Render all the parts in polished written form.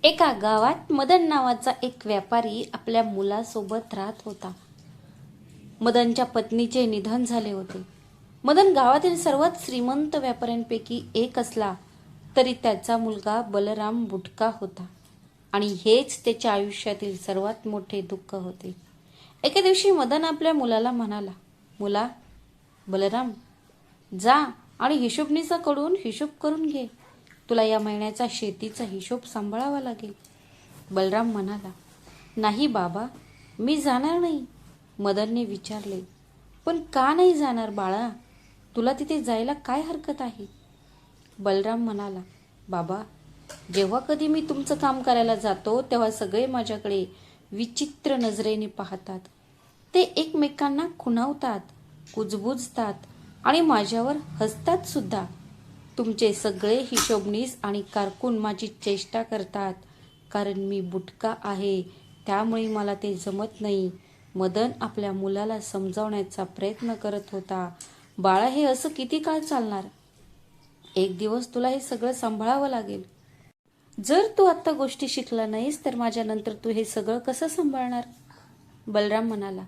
एका गावात मदन नावाचा एक व्यापारी आपल्या मुलासोबत राहत होता. मदनच्या पत्नीचे निधन झाले होते. मदन गावातील सर्वात श्रीमंत व्यापाऱ्यांपैकी एक असला तरी त्याचा मुलगा बलराम बुटका होता आणि हेच त्याच्या आयुष्यातील सर्वात मोठे दुःख होते. एके दिवशी मदन आपल्या मुलाला म्हणाला, मुला, बलराम, जा आणि हिशोबनीसाकडून हिशोब करून घे. तुला या महिन्याचा शेतीचा हिशोब सांभाळावा लागेल. बलराम म्हणाला, नाही बाबा, मी जाणार नाही. मदनने विचारले, पण का नाही जाणार बाळा? तुला तिथे जायला काय हरकत आहे? बलराम म्हणाला, बाबा, जेव्हा कधी मी तुमचं काम करायला जातो तेव्हा सगळे माझ्याकडे विचित्र नजरेने पाहतात. ते एकमेकांना खुणावतात, कुजबुजतात आणि माझ्यावर हसतात सुद्धा. तुमचे सगळे हिशोबनीस आणि कारकून माझी चेष्टा करतात, कारण मी बुटका आहे, त्यामुळे मला ते जमत नाही. मदन आपल्या मुलाला समजावण्याचा प्रयत्न करत होता. बाळा, हे असं किती काळ चालणार? एक दिवस तुला हे सगळं सांभाळावं लागेल. जर तू आता गोष्टी शिकला नाहीस तर माझ्या नंतर तू हे सगळं कसं सांभाळणार? बलराम म्हणाला,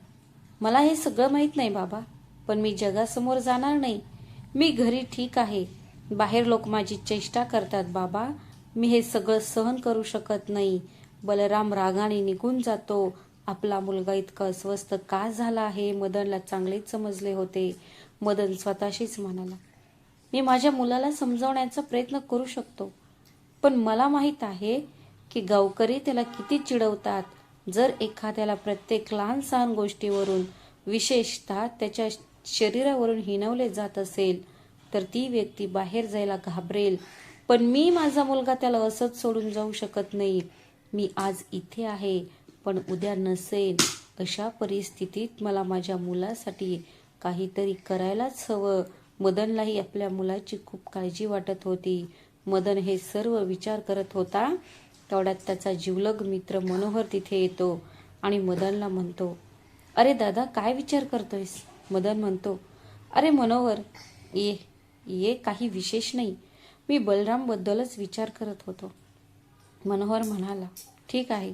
मला हे सगळं माहीत नाही बाबा, पण मी जगासमोर जाणार नाही. मी घरी ठीक आहे. बाहेर लोक माझी चेष्टा करतात बाबा. मी हे सगळं सहन करू शकत नाही. बलराम रागाने निघून जातो. आपला मुलगा इतका अस्वस्थ का झाला आहे मदनला चांगलेच समजले होते. मदन स्वतःशीच म्हणाला, मी माझ्या मुलाला समजावण्याचा प्रयत्न करू शकतो, पण मला माहीत आहे की गावकरी त्याला किती चिडवतात. जर एखाद्याला प्रत्येक लहान सहान गोष्टीवरून, विशेषतः त्याच्या शरीरावरून हिणवले जात असेल तर ती व्यक्ती बाहेर जायला घाबरेल. पण मी माझा मुलगा त्याला असंच सोडून जाऊ शकत नाही. मी आज इथे आहे पण उद्या नसेल. अशा परिस्थितीत मला माझ्या मुलासाठी काहीतरी करायलाच हवं. मदनलाही आपल्या मुलाची खूप काळजी वाटत होती. मदन हे सर्व विचार करत होता तेवढ्यात त्याचा जिवलग मित्र मनोहर तिथे येतो आणि मदनला म्हणतो, अरे दादा, काय विचार करतोयस? मदन म्हणतो, अरे मनोहर, ये ये, काही विशेष नाही. मी बलरामबद्दलच विचार करत होतो. मनोहर म्हणाला, ठीक आहे,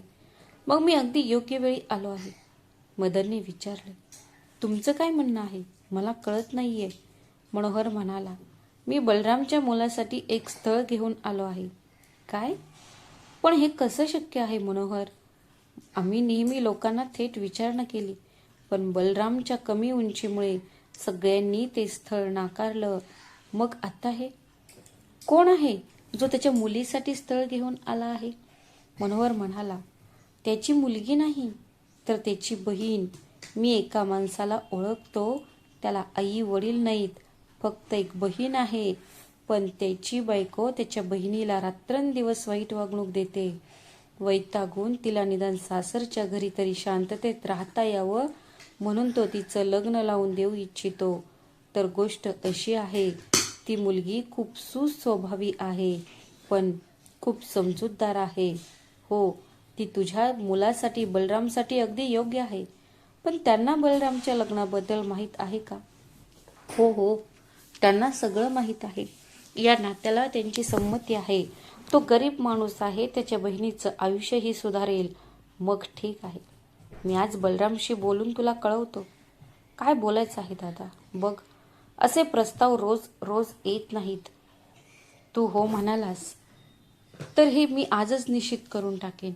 मग मी अगदी योग्य वेळी आलो आहे. मदनने विचारले, तुमचं काय म्हणणं आहे? मला कळत नाहीये. मनोहर म्हणाला, मी बलरामच्या मुलासाठी एक स्थळ घेऊन आलो आहे. काय? पण हे कसं शक्य आहे मनोहर? आम्ही नेहमी लोकांना थेट विचारणा केली, पण बलरामच्या कमी उंचीमुळे सगळ्यांनी ते स्थळ नाकारलं. मग आता हे कोण आहे जो त्याच्या मुलीसाठी स्थळ घेऊन आला आहे? मनोहर म्हणाला, त्याची मुलगी नाही तर त्याची बहीण. मी एका माणसाला ओळखतो, त्याला आई वडील नाहीत, फक्त एक बहीण आहे. पण त्याची बायको त्याच्या बहिणीला रात्रंदिवस वाईट वागणूक देते. वैतागून तिला निदान सासरच्या घरी तरी शांततेत राहता यावं म्हणून तो तिचं लग्न लावून देऊ इच्छितो. तर गोष्ट अशी आहे, ती मुलगी खूप सुस्वभावी आहे, पण खूप समजूतदार आहे. हो, ती तुझ्या मुलासाठी, बलरामसाठी अगदी योग्य आहे. पण त्यांना बलरामच्या लग्नाबद्दल माहीत आहे का? हो हो, त्यांना सगळं माहीत आहे. या नात्याला त्यांची संमती आहे. तो गरीब माणूस आहे, त्याच्या बहिणीचं आयुष्यही सुधारेल. मग ठीक आहे, मी आज बलरामशी बोलून तुला कळवतो. काय बोलायचं आहे दादा? बघ, असे प्रस्ताव रोज रोज येत नाहीत. तू हो म्हणालास तर हे मी आजच निश्चित करून टाकेन.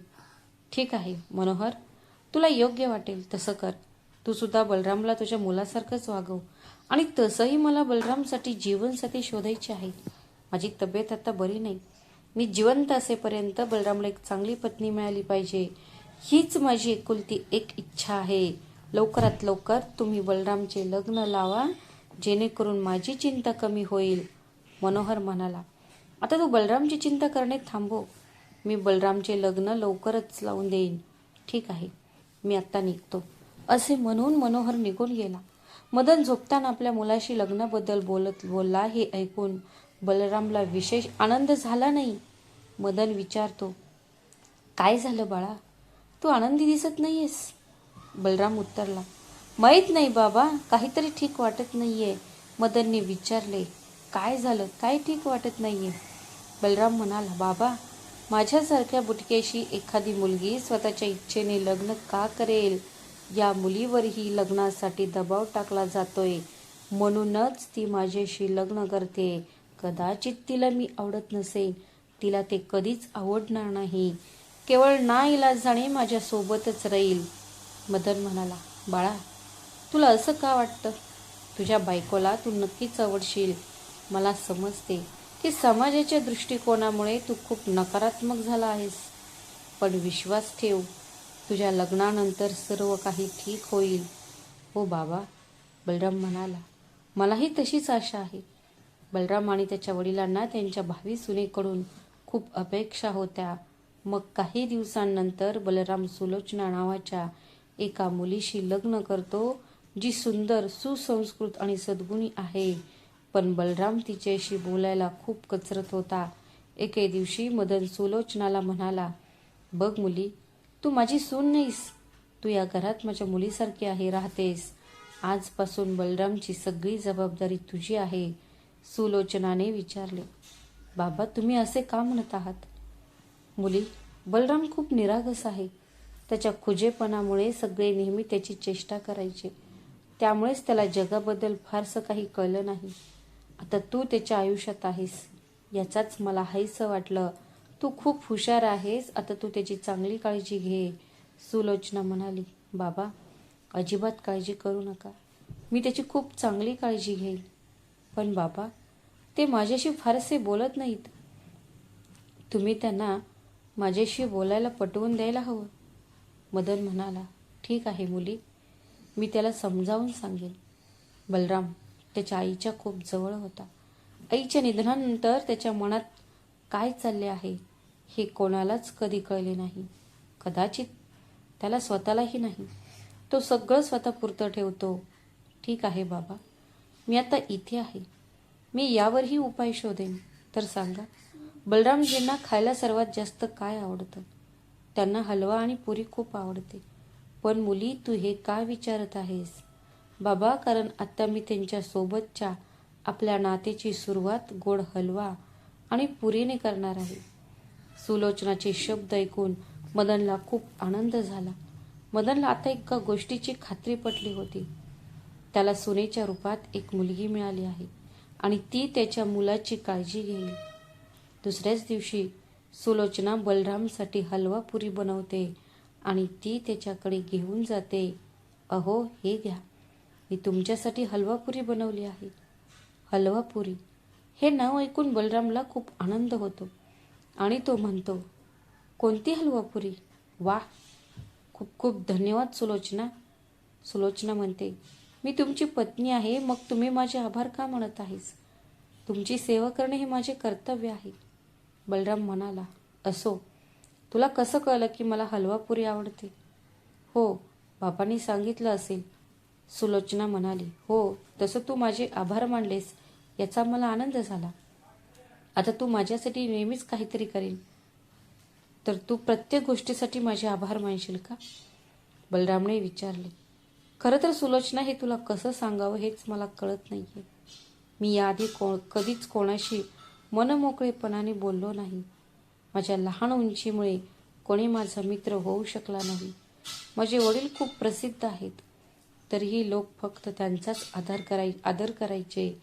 ठीक आहे मनोहर, तुला योग्य वाटेल तसं कर. तू सुद्धा बलरामला तुझ्या मुलासारखंच वागव. आणि तसंही मला बलरामसाठी जीवनसाथी शोधायची आहे. माझी तब्येत आता बरी नाही. मी जिवंत असेपर्यंत बलरामला एक चांगली पत्नी मिळाली पाहिजे, हीच माझी एकुलती एक इच्छा आहे. लवकरात लवकर तुम्ही बलरामचे लग्न लावा, जेणेकरून माझी चिंता कमी होईल. मनोहर म्हणाला, आता तू बलरामची चिंता करणे थांबव. मी बलरामचे लग्न लवकरच लावून देईन. ठीक आहे, मी आत्ता निघतो. असे म्हणून मनोहर निघून गेला. मदन झोपताना आपल्या मुलाशी लग्नाबद्दल बोलला हे ऐकून बलरामला विशेष आनंद झाला नाही. मदन विचारतो, काय झालं बाळा? तू आनंदी दिसत नाहीयेस. बलराम उत्तरला, माहीत नाही बाबा, काहीतरी ठीक वाटत नाहीये. मदनने विचारले, काय झालं? काय ठीक वाटत नाहीये? बलराम म्हणाला, बाबा, माझ्यासारख्या बुटकेशी एखादी मुलगी स्वतःच्या इच्छेने लग्न का करेल? या मुलीवरही लग्नासाठी दबाव टाकला जातोय, म्हणूनच ती माझ्याशी लग्न करते. कदाचित तिला मी आवडत नसेन, तिला ते कधीच आवडणार नाही. केवळ नाइलाजाने माझ्यासोबतच राहील. मदन म्हणाला, बाळा, तुला असं का वाटतं? तुझ्या बायकोला तू नक्कीच आवडशील. मला समजते की समाजाच्या दृष्टिकोनामुळे तू खूप नकारात्मक झाला आहेस, पण विश्वास ठेव, तुझ्या लग्नानंतर सर्व काही ठीक होईल. हो बाबा, बलराम म्हणाला, मलाही तशीच आशा आहे. बलराम आणि त्याच्या वडिलांना त्यांच्या भावी सुनेकडून खूप अपेक्षा होत्या. मग काही दिवसांनंतर बलराम सुलोचना नावाच्या एका मुलीशी लग्न करतो, जी सुंदर, सुसंस्कृत आणि सद्गुणी आहे. पण बलराम तिच्याशी बोलायला खूप कचरत होता. एके दिवशी मदन सुलोचनाला म्हणाला, बघ मुली, तू माझी सून नाहीस. तू या घरात माझ्या मुलीसारखी आहे राहतेस. आजपासून बलरामची सगळी जबाबदारी तुझी आहे. सुलोचनाने विचारले, बाबा, तुम्ही असे का म्हणत आहात? मुली, बलराम खूप निरागस आहे. त्याच्या खुजेपणामुळे सगळे नेहमी त्याची चेष्टा करायचे. त्यामुळेच त्याला जगाबद्दल फारसं काही कळलं नाही. आता तू त्याच्या आयुष्यात आहेस, याचाच मला हायसं वाटलं. तू खूप हुशार आहेस, आता तू त्याची चांगली काळजी घे. सुलोचना म्हणाली, बाबा, अजिबात काळजी करू नका. मी त्याची खूप चांगली काळजी घेईन. पण बाबा, ते माझ्याशी फारसे बोलत नाहीत. तुम्ही त्यांना माझ्याशी बोलायला पटवून द्यायला हवं. मदन म्हणाला, ठीक आहे मुली, मी त्याला समजावून सांगेन. बलराम त्याच्या आईच्या खूप जवळ होता. आईच्या निधनानंतर त्याच्या मनात काय चालले आहे हे कोणालाच कधी कळले नाही. कदाचित त्याला स्वतःलाही नाही. तो सगळं स्वतःपुरतं ठेवतो. ठीक आहे बाबा, मी आता इथे आहे. मी यावरही उपाय शोधेन. तर सांगा, बलरामजींना खायला सर्वात जास्त काय आवडतं? त्यांना हलवा आणि पुरी खूप आवडते. पण मुली, तू हे का विचारत आहेस? बाबा, कारण आता मी त्यांच्या सोबतच्या आपल्या नात्याची सुरुवात गोड हलवा आणि पुरीने करणार आहे. सुलोचनाचे शब्द ऐकून मदनला खूप आनंद झाला. मदनला आता एका गोष्टीची खात्री पटली होती. त्याला सुनेच्या रूपात एक मुलगी मिळाली आहे आणि ती त्याच्या मुलाची काळजी घेईल. दुसऱ्याच दिवशी सुलोचना बलरामसाठी हलवा पुरी बनवते आणि ती त्याच्याकडे घेऊन जाते. अहो, हे घ्या, मी तुमच्यासाठी हलवा पुरी बनवली आहे. हलवा पुरी हे नाव ऐकून बलरामला खूप आनंद होतो आणि तो म्हणतो, कोणती हलवा पुरी? वा, खूप खूप धन्यवाद सुलोचना. सुलोचना म्हणते, मी तुमची पत्नी आहे, मग तुम्ही माझे आभार का मानत आहेस? तुमची सेवा करणे हे माझे कर्तव्य आहे. बलराम म्हणाला, असो, तुला कसं कळलं की मला हलवा पुरी आवडते? हो, बाबांनी सांगितलं असेल. सुलोचना म्हणाली, हो, तसं तू माझे आभार मानलेस याचा मला आनंद झाला. आता तू माझ्यासाठी नेहमीच काहीतरी करेल. तर तू प्रत्येक गोष्टीसाठी माझे आभार मानशील का? बलरामने विचारले. खरं तर सुलोचना, हे तुला कसं सांगावं हेच मला कळत नाहीये. मी याआधी कधीच कोणाशी मनमोकळेपणाने बोललो नाही. माझ्या लहान उंचीमुळे कोणी माझा मित्र होऊ शकला नाही. माझे वडील खूप प्रसिद्ध आहेत, तरीही लोक फक्त त्यांचाच आदर करायचे.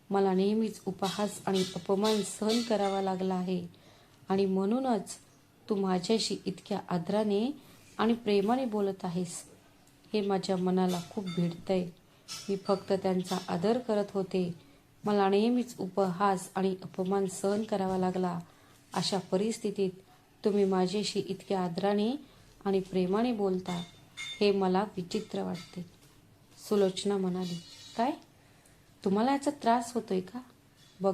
मला नेहमीच उपहास आणि अपमान सहन करावा लागला आहे आणि म्हणूनच तू माझ्याशी इतक्या आदराने आणि प्रेमाने बोलत आहेस. हे माझ्या मनाला खूप भिडतंय. मी फक्त त्यांचा आदर करत होते. मला नेहमीच उपहास आणि अपमान सहन करावा लागला. अशा परिस्थितीत तुम्ही माझ्याशी इतक्या आदराने आणि प्रेमाने बोलता, हे मला विचित्र वाटते. सुलोचना म्हणाली, काय? तुम्हाला याचा त्रास होतोय का? बघ,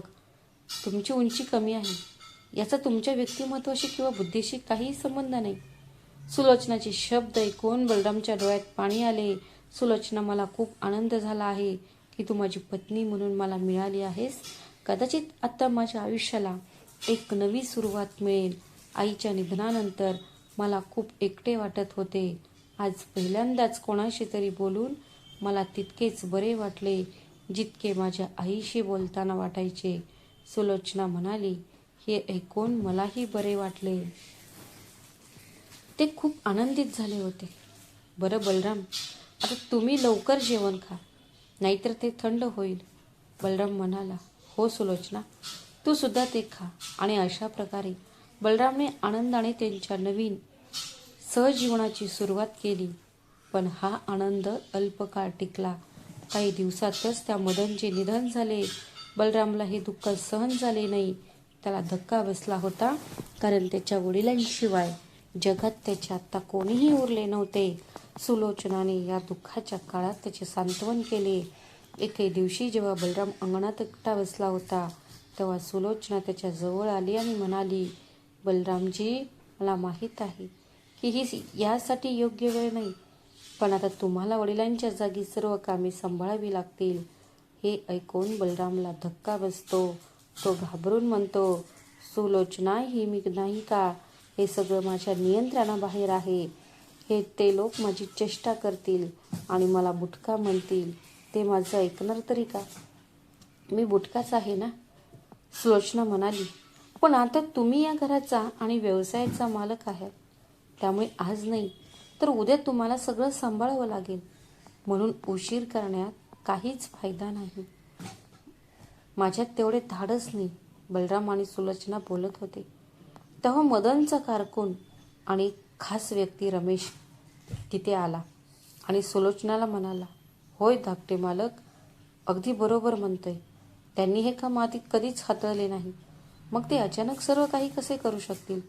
तुमची उंची कमी आहे, याचा तुमच्या व्यक्तिमत्वाशी किंवा बुद्धीशी काहीही संबंध नाही. सुलोचनाचे शब्द ऐकून बलरामच्या डोळ्यात पाणी आले. सुलोचना, मला खूप आनंद झाला आहे की तू माझी पत्नी म्हणून मला मिळाली आहेस. कदाचित आता माझ्या आयुष्याला एक नवी सुरुवात मिळेल. आईच्या निधनानंतर मला खूप एकटे वाटत होते. आज पहिल्यांदाच कोणाशी तरी बोलून मला तितकेच बरे वाटले जितके माझ्या आईशी बोलताना वाटायचे. सुलोचना म्हणाली, हे ऐकून मलाही बरे वाटले. ते खूप आनंदित झाले होते. बरं बलराम, आता तुम्ही लवकर जेवण खा, नाहीतर ते थंड होईल. बलराम म्हणाला, हो सुलोचना, तू सुद्धा ते खा. आणि अशा प्रकारे बलरामने आनंदाने त्यांच्या नवीन सहजीवनाची सुरुवात केली. पण हा आनंद अल्पकाळ टिकला. काही दिवसातच त्या मदनचे निधन झाले. बलरामला हे दुःख सहन झाले नाही. त्याला धक्का बसला होता, कारण त्याच्या वडिलांशिवाय जगात त्याचे आता कोणीही उरले नव्हते. सुलोचनाने या दुःखाच्या काळात त्याचे सांत्वन केले. एके दिवशी जेव्हा बलराम अंगणात एकटा बसला होता, तेव्हा सुलोचना त्याच्या जवळ आली आणि म्हणाली, बलरामजी, मला माहीत आहे की ही यासाठी योग्य वेळ नाही, पण आता तुम्हाला वडिलांच्या जागी सर्व कामे सांभाळावी लागतील. हे ऐकून बलरामला धक्का बसतो. तो घाबरून म्हणतो, सुलोचना, ही मी नाही का? हे सगळं माझ्या नियंत्रणाबाहेर आहे. हे ते लोक माझी चेष्टा करतील आणि मला बुटका म्हणतील. ते माझं ऐकणार तरी का? मी बुटकाच आहे ना. सुलोचना म्हणाली, पण आता तुम्ही या घराचा आणि व्यवसायाचा मालक आहात. त्यामुळे आज नाही तर उद्या तुम्हाला सगळं सांभाळावं लागेल. म्हणून उशीर करण्यात काहीच फायदा नाही. माझ्यात तेवढे धाडस नाही. बलराम आणि सुलोचना बोलत होते, तेव्हा मदनचा कारकून आणि खास व्यक्ती रमेश तिथे आला आणि सुलोचनाला म्हणाला, होय धाकटे मालक, अगदी बरोबर म्हणतोय. त्यांनी हे काम आधी कधीच हाताळले नाही. मग ते अचानक सर्व काही कसे करू शकतील?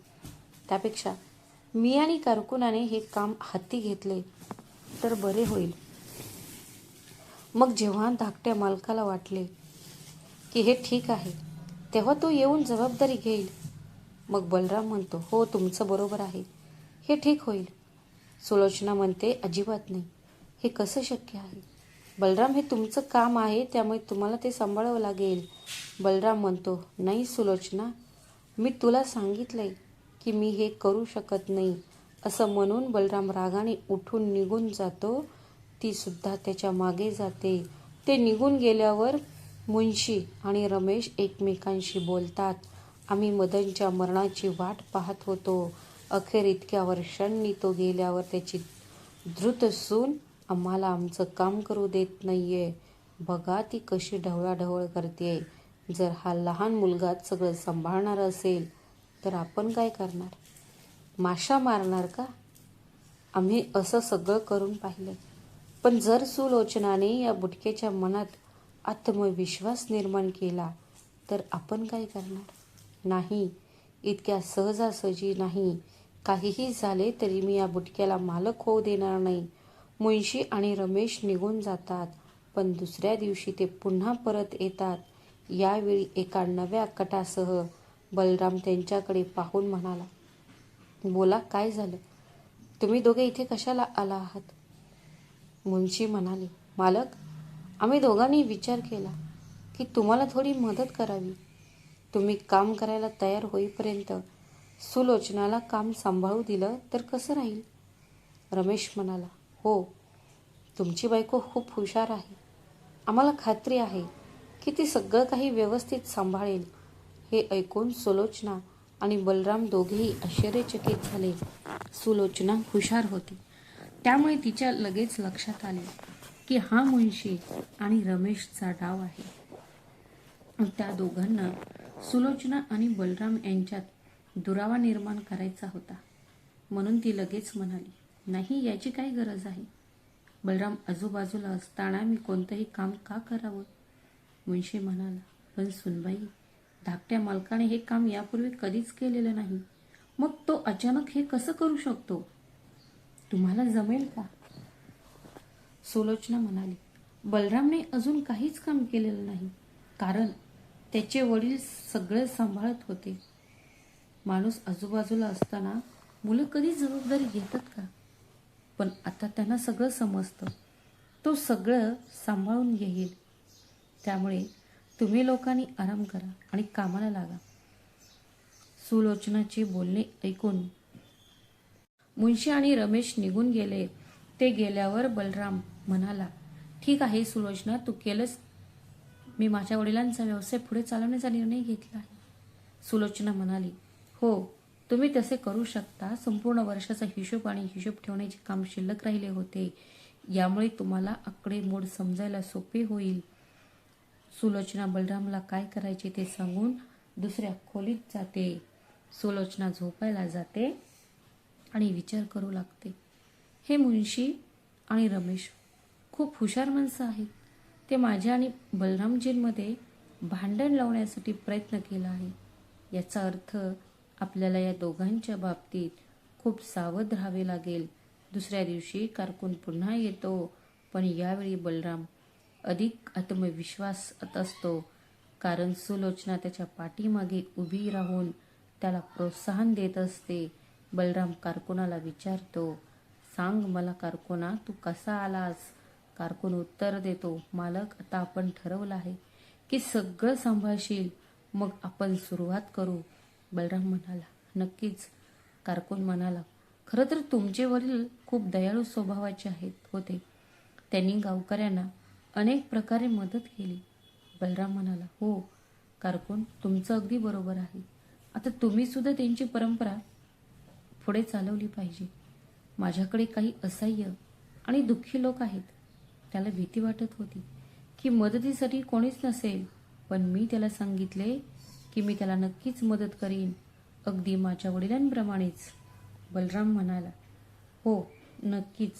त्यापेक्षा मी आणि कारकुनाने हे काम हाती घेतले तर बरे होईल. मग जेव्हा धाकट्या मालकाला वाटले की हे ठीक आहे, तेव्हा तो येऊन जबाबदारी घेईल. मग बलराम म्हणतो, हो तुमचं बरोबर आहे, हे ठीक होईल. सुलोचना म्हणते, अजिबात नाही. हे कसं शक्य आहे? बलराम, हे तुमचं काम आहे, त्यामुळे तुम्हाला ते सांभाळावं लागेल. बलराम म्हणतो, नाही सुलोचना, मी तुला सांगितलंय की मी हे करू शकत नाही. असं म्हणून बलराम रागाने उठून निघून जातो. ती सुद्धा त्याच्या मागे जाते. ते निघून गेल्यावर मुन्शी आणि रमेश एकमेकांशी बोलतात. आम्ही मदनच्या मरणाची वाट पाहत होतो. अखेर इतक्या वर्षांनी तो गेल्यावर त्याची धृत सून आम्हाला आमचं काम करू देत नाहीये. बघा ती कशी ढवळाढवळ करतेय. जर हा लहान मुलगाच सगळं सांभाळणार असेल तर आपण काय करणार? माशा मारणार का? आम्ही असं सगळं करून पाहिलं, पण जर सुलोचनाने या बुटकेच्या मनात आत्मविश्वास निर्माण केला तर आपण काय करणार? नाही, इतक्या सहजासहजी नाही. काहीही झाले तरी मी या बुटक्याला मालक होऊ देणार नाही. मुन्शी आणि रमेश निघून जातात, पण दुसऱ्या दिवशी ते पुन्हा परत येतात. यावेळी एका नव्या कटासह. बलराम त्यांच्याकडे पाहून म्हणाला, बोला, काय झालं? तुम्ही दोघे इथे कशाला आला आहात? मुन्शी म्हणाले, मालक, आम्ही दोघांनी विचार केला की तुम्हाला थोडी मदत करावी. तुम्ही काम करायला तयार होईपर्यंत सुलोचनाला काम सांभाळू दिलं तर कसं राहील? रमेश म्हणाला, हो, तुमची बायको खूप हुशार आहे. आम्हाला खात्री आहे की ती सगळं काही व्यवस्थित सांभाळेल. हे ऐकून सुलोचना आणि बलराम दोघेही आश्चर्यचकित झाले. सुलोचना हुशार होती, त्यामुळे तिच्या लगेच लक्षात आले की हा मुन्शी आणि रमेशचा डाव आहे. त्या दोघांना सुलोचना आणि बलराम यांच्यात दुरावा निर्माण करायचा होता. म्हणून ती लगेच म्हणाली, नाही, याची काय गरज आहे? बलराम आजूबाजूला असताना मी कोणतंही काम का करावं? मुन्शी म्हणाला, पण सुनबाई, धाकट्या मालकाने हे काम यापूर्वी कधीच केलेलं नाही. मग तो अचानक हे कसं करू शकतो? तुम्हाला जमेल का? सुलोचना म्हणाली, बलरामने अजून काहीच काम केलेलं नाही, कारण त्याचे वडील सगळं सांभाळत होते. माणूस आजूबाजूला असताना मुलं कधी जबाबदारी घेतात का? पण आता त्यांना सगळं समजतं. तो सगळं सांभाळून घेईल. त्यामुळे तुम्ही लोकांनी आराम करा आणि कामाला लागा. सुलोचनाची बोलणे ऐकून मुन्शी आणि रमेश निघून गेले. ते गेल्यावर बलराम म्हणाला, ठीक आहे सुलोचना, तू केलंस. मी माझ्या वडिलांचा व्यवसाय पुढे चालवण्याचा निर्णय घेतला आहे. सुलोचना म्हणाली, हो, तुम्ही तसे करू शकता. संपूर्ण वर्षाचा हिशोब आणि हिशोब ठेवण्याचे काम शिल्लक राहिले होते. यामुळे तुम्हाला आकडेमोड समजायला सोपे होईल. सुलोचना बलरामला काय करायचे ते सांगून दुसऱ्या खोलीत जाते. सुलोचना झोपायला जाते आणि विचार करू लागते. हे मुंशी आणि रमेश खूप हुशार माणसं आहेत. ते माझ्या आणि बलरामजींमध्ये भांडण लावण्यासाठी प्रयत्न केला आहे. याचा अर्थ आपल्याला या दोघांच्या बाबतीत खूप सावध राहावे लागेल. दुसऱ्या दिवशी कारकून पुन्हा येतो, पण यावेळी बलराम अधिक आत्मविश्वासात असतो, कारण सुलोचना त्याच्या पाठीमागे उभी राहून त्याला प्रोत्साहन देत असते. बलराम कारकुनाला विचारतो, सांग मला कारकुना, तू कसा आलास? कारकून उत्तर देतो, मालक, आता आपण ठरवलं आहे की सगळं सांभाळशील, मग आपण सुरुवात करू. बलराम म्हणाला, नक्कीच. कारकून म्हणाला, खरं तर तुमचे वडील खूप दयाळू स्वभावाचे होते. त्यांनी गावकऱ्यांना अनेक प्रकारे मदत केली. बलराम म्हणाला, हो कारकून, तुमचं अगदी बरोबर आहे. आता तुम्ही सुद्धा त्यांची परंपरा पुढे चालवली पाहिजे. माझ्याकडे काही असह्य आणि दुःखी लोक आहेत. त्याला भीती वाटत होती की मदतीसाठी कोणीच नसेल, पण मी त्याला सांगितले की मी त्याला नक्कीच मदत करीन, अगदी माझ्या वडिलांप्रमाणेच. बलराम म्हणाला, हो नक्कीच,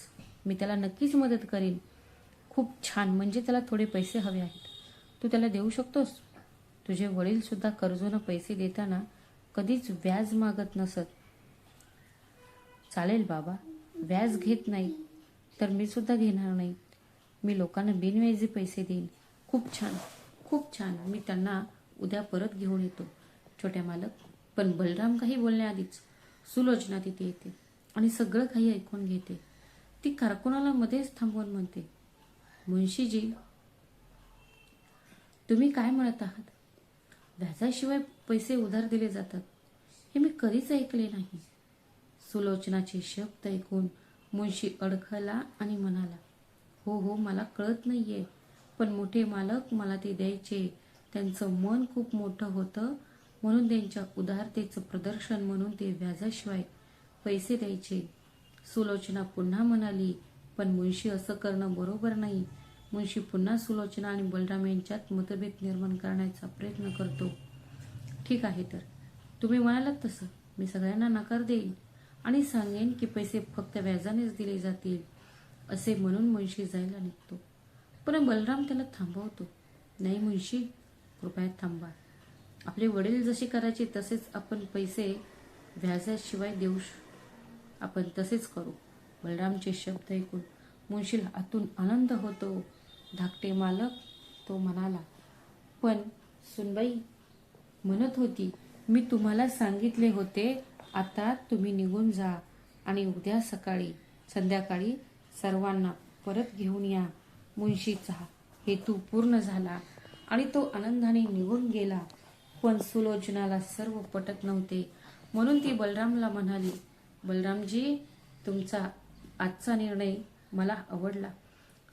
मी त्याला नक्कीच मदत करीन. खूप छान, म्हणजे त्याला थोडे पैसे हवे आहेत. तू त्याला देऊ शकतोस? तुझे वडील सुद्धा कर्जोनं पैसे देताना कधीच व्याज मागत नसत. चालेल बाबा, व्याज घेत नाही तर मी सुद्धा घेणार नाही. मी लोकांना बिनव्याजी पैसे देईन. खूप छान, खूप छान, मी त्यांना उद्या परत घेऊन येतो. छोट्या मालक. पण बलराम काही बोलण्याआधीच सुलोचना तिथे येते आणि सगळं काही ऐकून घेते. ती कारकुनाला मध्येच थांबवून म्हणते, मुंशीजी, तुम्ही काय म्हणत आहात? व्याजाशिवाय पैसे उधार दिले जातात हे मी कधीच ऐकले नाही. सुलोचनाचे शब्द ऐकून मुंशी अडखळला आणि म्हणाला, हो हो, मला कळत नाहीये, पण मोठे मालक मला ते द्यायचे. त्यांचं मन खूप मोठं होतं, म्हणून त्यांच्या उदारतेचं प्रदर्शन म्हणून ते व्याजाशिवाय पैसे द्यायचे. सुलोचना पुन्हा म्हणाली, पण मुंशी, असं करणं बरोबर नाही. मुंशी पुन्हा सुलोचना आणि बलराम यांच्यात मतभेद निर्माण करण्याचा प्रयत्न करतो. ठीक आहे, तर तुम्ही म्हणालात तसं मी सगळ्यांना नकार देईन आणि सांगेन की पैसे फक्त व्याजानेच दिले जातील. असे म्हणून मुंशी जायला निघतो, पण बलराम त्याला थांबवतो. नाही मुंशी, कृपया थांबा. आपले वडील जसे करायचे तसेच आपण पैसे व्याजाशिवाय आपण तसेच करू. बलरामचे शब्द ऐकून मुंशीला आतून आनंद होतो. धाकटे मालक, तो म्हणाला, पण सुनबाई म्हणत होती, मी तुम्हाला सांगितले होते, आता तुम्ही निघून जा आणि उद्या संध्याकाळी सर्वांना परत घेऊन या. मुंशीचा हेतू पूर्ण झाला आणि तो आनंदाने निघून गेला. पण सुलोचनाला सर्व पटत नव्हते, म्हणून ती बलरामला म्हणाली, बलरामजी, तुमचा आजचा निर्णय मला आवडला.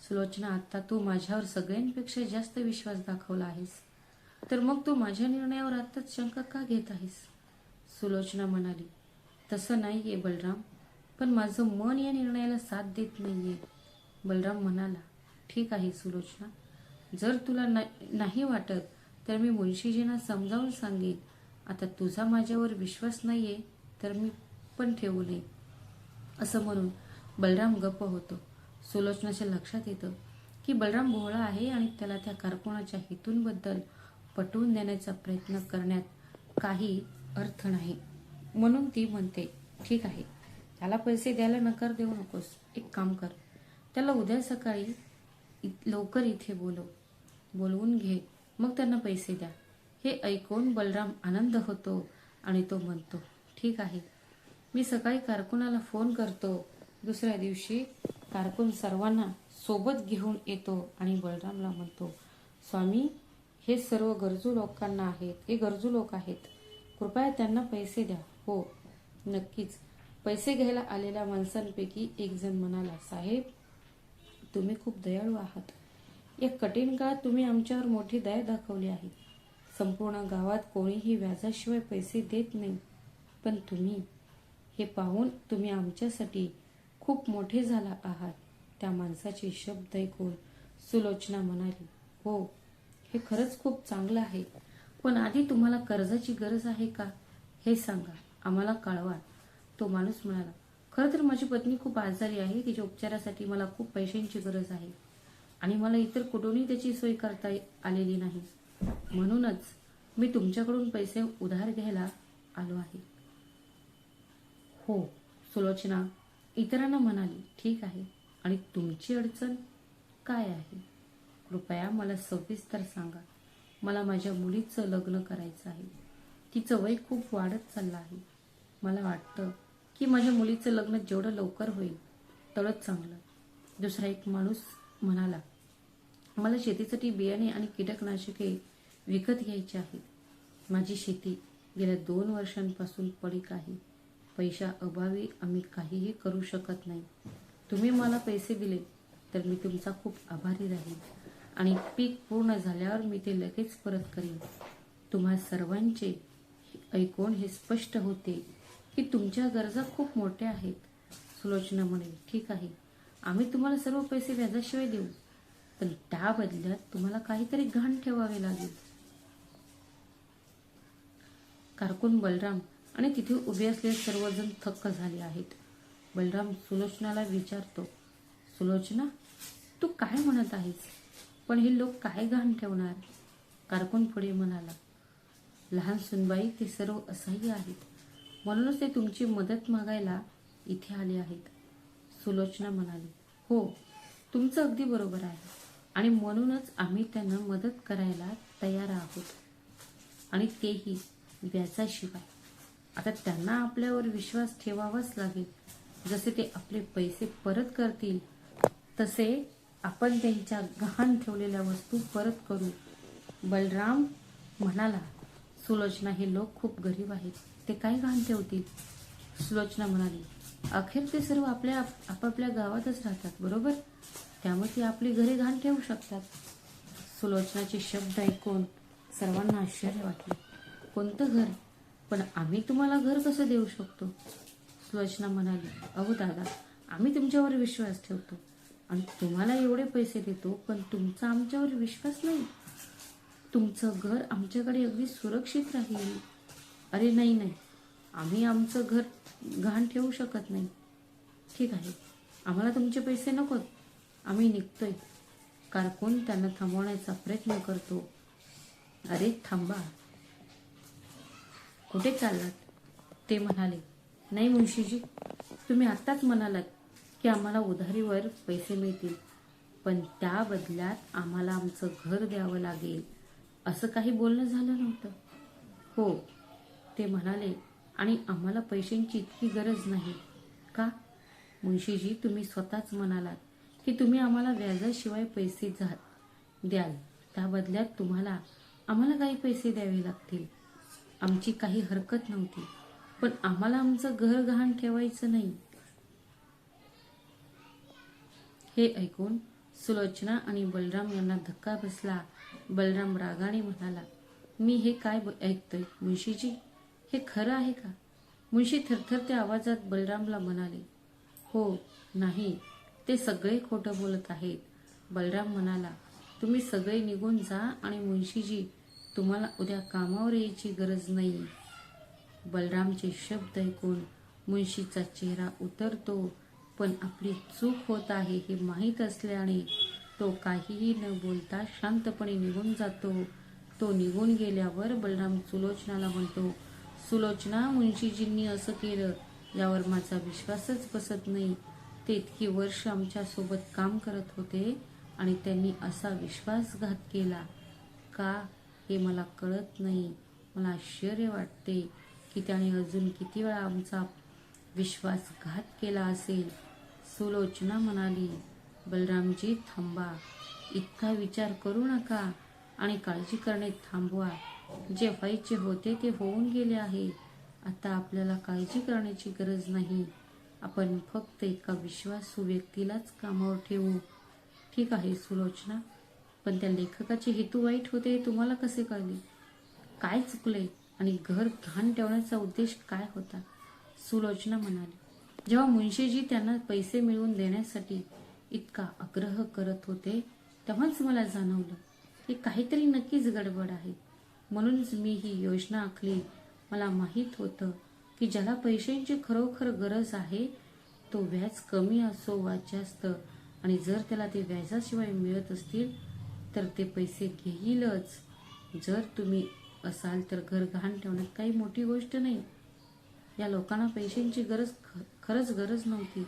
सुलोचना, आता तू माझ्यावर सगळ्यांपेक्षा जास्त विश्वास दाखवला आहेस, तर मग तू माझ्या निर्णयावर आत्ताच शंका का घेत आहेस? सुलोचना म्हणाली, तसं नाहीये बलराम, पण माझं मन या निर्णयाला साथ देत नाहीये. बलराम म्हणाला, ठीक आहे सुलोचना, जर तुला नाही वाटत तर मी मुंशीजींना समजावून सांगेन. आता तुझा माझ्यावर विश्वास नाहीये तर मी पण ठेवू नये. असं म्हणून बलराम गप्प होतो. सुलोचनाच्या लक्षात येतं की बलराम भोळा आहे आणि त्याला त्या कारकुनाच्या हेतूंबद्दल पटवून देण्याचा प्रयत्न करण्यात काही अर्थ नाही. म्हणून ती म्हणते, ठीक आहे, त्याला पैसे द्यायला नकार देऊ नकोस. एक काम कर, त्याला उद्या सकाळी लवकर इथे बोलवून घे, मग त्यांना पैसे द्या. हे ऐकून बलराम आनंद होतो आणि तो म्हणतो, ठीक आहे, मी सकाळी कारकुनाला फोन करतो. दुसऱ्या दिवशी कारकून सर्वांना सोबत घेऊन येतो आणि बलरामला म्हणतो, स्वामी, हे सर्व गरजू लोक आहेत, कृपया त्यांना पैसे द्या. हो नक्कीच. पैसे घ्यायला आलेल्या माणसांपैकी एक जण म्हणाला, साहेब, तुम्ही खूप दयाळू आहात. या कठीण काळात तुम्ही आमच्यावर मोठी दया दाखवली आहे. संपूर्ण गावात कोणीही व्याजाशिवाय पैसे देत नाही, पण तुम्ही, हे पाहून तुम्ही आमच्यासाठी खूप मोठे झाला आहात. त्या माणसाचे शब्द ऐकून सुलोचना म्हणाली, हो, हे खरंच खूप चांगलं आहे, पण आधी तुम्हाला कर्जाची गरज आहे का हे सांगा, आम्हाला कळवा. तो माणूस म्हणाला, खरं तर माझी पत्नी खूप आजारी आहे. तिच्या उपचारासाठी मला खूप पैशांची गरज आहे आणि मला इतर कुठूनही त्याची सोय करता आलेली नाही. म्हणूनच मी तुमच्याकडून पैसे उधार घ्यायला आलो आहे. हो, सुलोचना इतरांना म्हणाली, ठीक आहे, आणि तुमची अडचण काय आहे? कृपया मला सविस्तर सांगा. मला माझ्या मुलीचं लग्न करायचं आहे. तिचं वय खूप वाढत चाललं आहे. मला वाटतं की माझ्या मुलीचं लग्न जेवढं लवकर होईल तेवढंच चांगलं. दुसरा एक माणूस म्हणाला, मला शेतीसाठी बियाणे आणि कीटकनाशके विकत घ्यायची आहेत. माझी शेती गेल्या 2 वर्षांपासून पडीक आहे. पैशा अभावी आम्ही काहीही करू शकत नाही. तुम्ही मला पैसे दिले तर मी तुमचा खूप आभारी राहील आणि पीक पूर्ण झाल्यावर मी ते लगेच परत करेन. तुम्हा सर्वांचे ऐकून हे स्पष्ट होते की तुमच्या गरजा खूप मोठ्या आहेत. सुलोचना म्हणे, ठीक आहे, आम्ही तुम्हाला सर्व पैसे व्याजाशिवाय देऊ, पण त्या बदल्यात तुम्हाला काहीतरी गहाण ठेवावे लागेल. कारकून बलराम आणि तिथे उभे असलेले सर्वजण थक्क झाले आहेत. बलराम सुलोचनाला विचारतो, सुलोचना, तू काय म्हणत आहेस? पण हे लोक काय गहाण ठेवणार? कारकून पुढे म्हणाला, लहान सुनबाई, ते सर्व असह्य आहेत, म्हणूनच ते तुमची मदत मागायला इथे आले आहेत. सुलोचना म्हणाली, हो, तुमचं अगदी बरोबर आहे, आणि म्हणूनच आम्ही त्यांना मदत करायला तयार आहोत, आणि तेही व्याजाशिवाय. आता त्यांना आपल्यावर विश्वास ठेवावाच लागेल. जसे ते आपले पैसे परत करतील तसे आपण त्यांच्या गहाण ठेवलेल्या वस्तू परत करू. बलराम म्हणाला, सुलोचना, हे लोक खूप गरीब आहेत, ते काय गहाण ठेवतील? सुलोचना म्हणाली, अखेर ते सर्व आपापल्या गावातच राहतात, बरोबर? त्यामुळे ते आपली घरे गहाण ठेवू शकतात. सुलोचनाचे शब्द ऐकून सर्वांना आश्चर्य वाटले. कोणतं घर? पण आम्ही तुम्हाला घर कसं देऊ शकतो? सुलोचना म्हणाली, अहो दादा, आम्ही तुमच्यावर विश्वास ठेवतो आणि तुम्हाला एवढे पैसे देतो, पण तुमचा आमच्यावर विश्वास नाही. तुमचं घर आमच्याकडे अगदी सुरक्षित राहील. अरे नाही, आम्ही आमचं घर गहाण ठेवू शकत नाही. ठीक आहे, आम्हाला तुमचे पैसे नकोत, आम्ही निघतोय. कारकून त्यांना थांबवण्याचा प्रयत्न करतो. अरे थांबा, कुठे चाललात? ते म्हणाले, नाही मुंशीजी, तुम्ही आत्ताच म्हणालात की आम्हाला उधारीवर पैसे मिळतील, पण त्या बदल्यात आम्हाला आमचं घर द्यावं लागेल, असं काही बोलणं झालं नव्हतं. हो, ते म्हणाले, आणि आम्हाला पैशांची इतकी गरज नाही. का? मुंशीजी, तुम्ही स्वतःच म्हणालात की तुम्ही आम्हाला व्याजाशिवाय पैसे द्याल. त्या बदल्यात तुम्हाला आम्हाला काही पैसे द्यावे लागतील. आमची काही हरकत नव्हती, पण आम्हाला आमचं घर गहाण ठेवायचं नाही. हे ऐकून सुलोचना आणि बलराम यांना धक्का बसला. बलराम रागाने म्हणाला, मी हे काय ऐकतोय मुंशीजी? हे खरं आहे का? मुंशी थरथरत्या आवाजात बलरामला म्हणाले, हो, नाही, ते सगळे खोटं बोलत आहेत. बलराम म्हणाला, तुम्ही सगळे निघून जा आणि मुंशीजी, तुम्हाला उद्या कामावर यायची गरज नाही. बलरामचे शब्द ऐकून मुंशीचा चेहरा उतरतो, पण आपली चूक होत आहे हे माहीत असल्याने तो काहीही न बोलता शांतपणे निघून जातो. तो निघून गेल्यावर बलराम सुलोचनाला म्हणतो, सुलोचना, मुंशीजींनी असं केलं यावर माझा विश्वासच बसत नाही. ते इतकी वर्ष आमच्यासोबत काम करत होते आणि त्यांनी असा विश्वासघात केला का हे मला कळत नाही. मला आश्चर्य वाटते की त्याने अजून किती वेळा आमचा विश्वासघात केला असेल. सुलोचना म्हणाली, बलरामजी थांबा, इतका विचार करू नका आणि काळजी करणे थांबवा. जे व्हायचे होते ते होऊन गेले आहे. आता आपल्याला काळजी करण्याची गरज नाही. आपण फक्त एका विश्वासू व्यक्तीलाच कामावर ठेवू. ठीक आहे सुलोचना, पण त्या लेखकाचे हेतू वाईट होते हे तुम्हाला कसे कळले? काय चुकले आणि घर घाण ठेवण्याचा उद्देश काय होता? सुलोचना म्हणाली. जेव्हा मुंशीजी त्यांना पैसे मिळवून देण्यासाठी इतका आग्रह करत होते तेव्हाच मला जाणवलं की काहीतरी नक्कीच गडबड आहे. म्हणूनच मी ही योजना आखली. मला माहीत होतं की ज्याला पैशांची खरोखर गरज आहे तो व्याज कमी असो वा जास्त, आणि जर त्याला ते व्याजाशिवाय मिळत असतील तर ते पैसे घेईलच. जर तुम्ही असाल तर घर घाण ठेवण्यात काही मोठी गोष्ट नाही. या लोकांना पैशांची खरंच गरज नव्हती.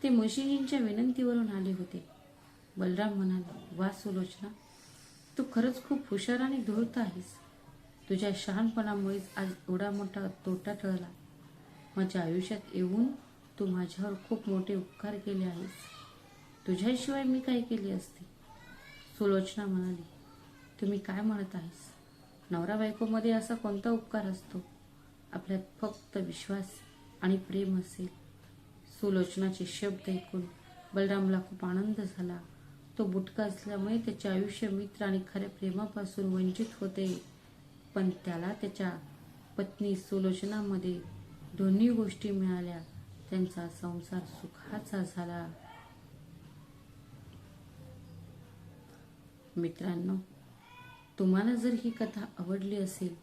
ते मुंशीजींच्या विनंतीवरून आले होते. बलराम म्हणाला, वा सुलोचना, तू खरंच खूप हुशार आणि धूर्त आहेस. तुझ्या शहाणपणामुळेच आज एवढा मोठा तोटा टळला. माझ्या आयुष्यात येऊन तू माझ्यावर खूप मोठे उपकार केले आहेस. तुझ्याशिवाय मी काय केले असते? सुलोचना म्हणाली, तुम्ही काय म्हणत आहेस? नवरा बायकोमध्ये असा कोणता उपकार असतो? आपल्यात फक्त विश्वास आणि प्रेम असेल. सुलोचनाचे शब्द ऐकून बलरामला खूप आनंद झाला. तो बुटका असल्यामुळे त्याचे आयुष्य मित्र आणि खऱ्या प्रेमापासून वंचित होते, पण त्याला त्याच्या पत्नी सुलोचनामध्ये दोन्ही गोष्टी मिळाल्या. त्यांचा संसार सुखाचा झाला. मित्रांनो, तुम्हाला जर ही कथा आवडली असेल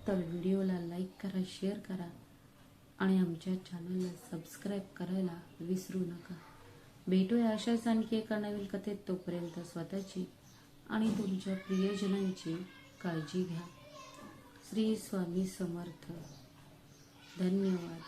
तर व्हिडिओला लाईक करा, शेअर करा आणि आमच्या चॅनलला सबस्क्राईब करायला विसरू नका. भेटूया अशाच आणखी एका नवीन कथेत. तोपर्यंत स्वतःची आणि तुमच्या प्रियजनांची काळजी घ्या. श्री स्वामी समर्थ. धन्यवाद.